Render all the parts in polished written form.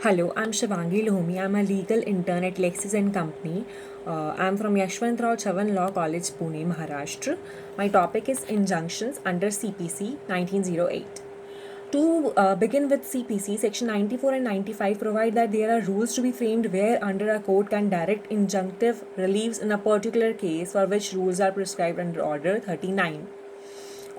Hello, I'm Shivangi Lohmi. I'm a legal intern at Lexis and Company. I'm from Yashwantrao Chavan Law College, Pune, Maharashtra. My topic is injunctions under CPC 1908. To begin with CPC, Section 94 and 95 provide that there are rules to be framed where under a court can direct injunctive reliefs in a particular case for which rules are prescribed under Order 39.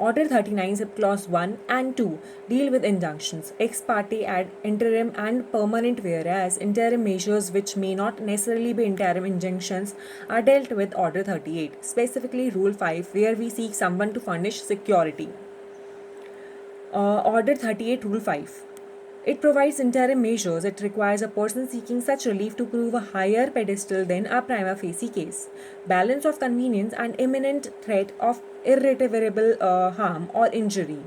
Order 39 subclause 1 and 2 deal with injunctions ex parte ad interim and permanent, whereas interim measures which may not necessarily be interim injunctions are dealt with Order 38, specifically Rule 5 where we seek someone to furnish security. Order 38 Rule 5. It provides interim measures. It requires a person seeking such relief to prove a higher pedestal than a prima facie case, balance of convenience, and imminent threat of irretrievable harm or injury.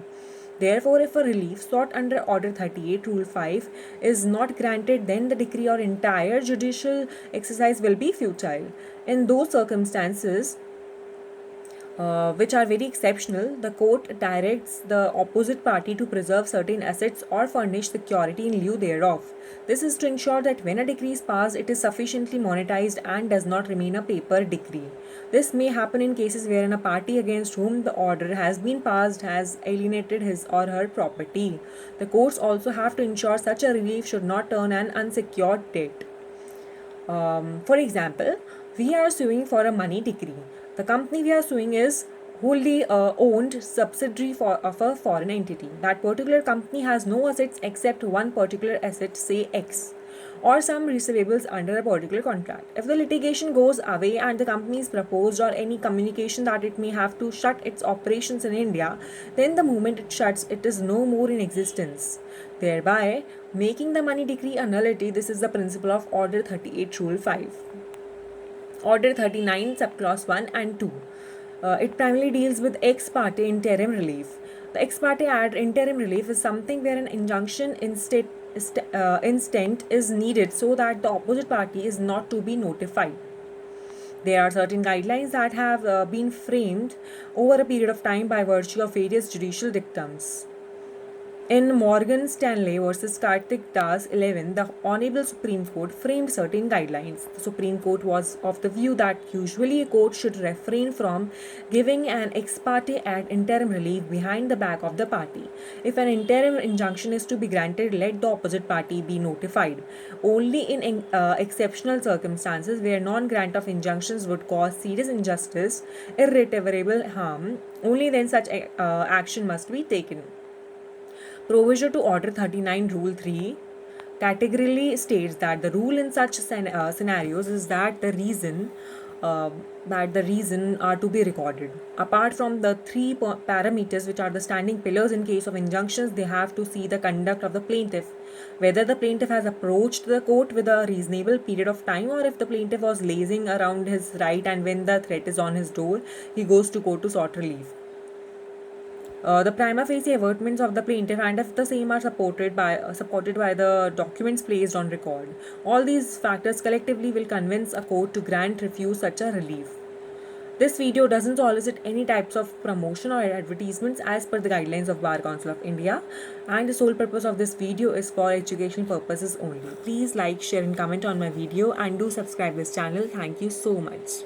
Therefore, if a relief sought under Order 38 Rule 5 is not granted, then the decree or entire judicial exercise will be futile. In those circumstances, which are very exceptional, the court directs the opposite party to preserve certain assets or furnish security in lieu thereof. This is to ensure that when a decree is passed, it is sufficiently monetized and does not remain a paper decree. This may happen in cases wherein a party against whom the order has been passed has alienated his or her property. The courts also have to ensure such a relief should not turn an unsecured debt. For example, we are suing for a money decree. The company we are suing is wholly owned subsidiary of a foreign entity. That particular company has no assets except one particular asset, say X, or some receivables under a particular contract. If the litigation goes away and the company is proposed or any communication that it may have to shut its operations in India, then the moment it shuts, it is no more in existence, thereby making the money decree a nullity. This is the principle of Order 38 Rule 5. Order 39 subclause 1 and 2. It primarily deals with ex parte interim relief. The ex parte ad interim relief is something where an injunction instant is needed so that the opposite party is not to be notified. There are certain guidelines that have been framed over a period of time by virtue of various judicial dictums. In Morgan Stanley versus Karthik Das 11, the Honorable Supreme Court framed certain guidelines. The Supreme Court was of the view that usually a court should refrain from giving an ex parte ad interim relief behind the back of the party. If an interim injunction is to be granted, let the opposite party be notified. Only in exceptional circumstances where non-grant of injunctions would cause serious injustice, irretrievable harm, only then such action must be taken. Provision to Order 39 Rule 3 categorically states that the rule in such scenarios is that the reason are to be recorded. Apart from the three parameters which are the standing pillars in case of injunctions, they have to see the conduct of the plaintiff, whether the plaintiff has approached the court with a reasonable period of time, or if the plaintiff was lazing around his right and when the threat is on his door, he goes to court to sought relief. The prima facie avertments of the plaintiff, and if the same are supported by the documents placed on record. All these factors collectively will convince a court to refuse such a relief. This video doesn't solicit any types of promotion or advertisements as per the guidelines of Bar Council of India, and the sole purpose of this video is for educational purposes only. Please like, share and comment on my video, and do subscribe this channel. Thank you so much.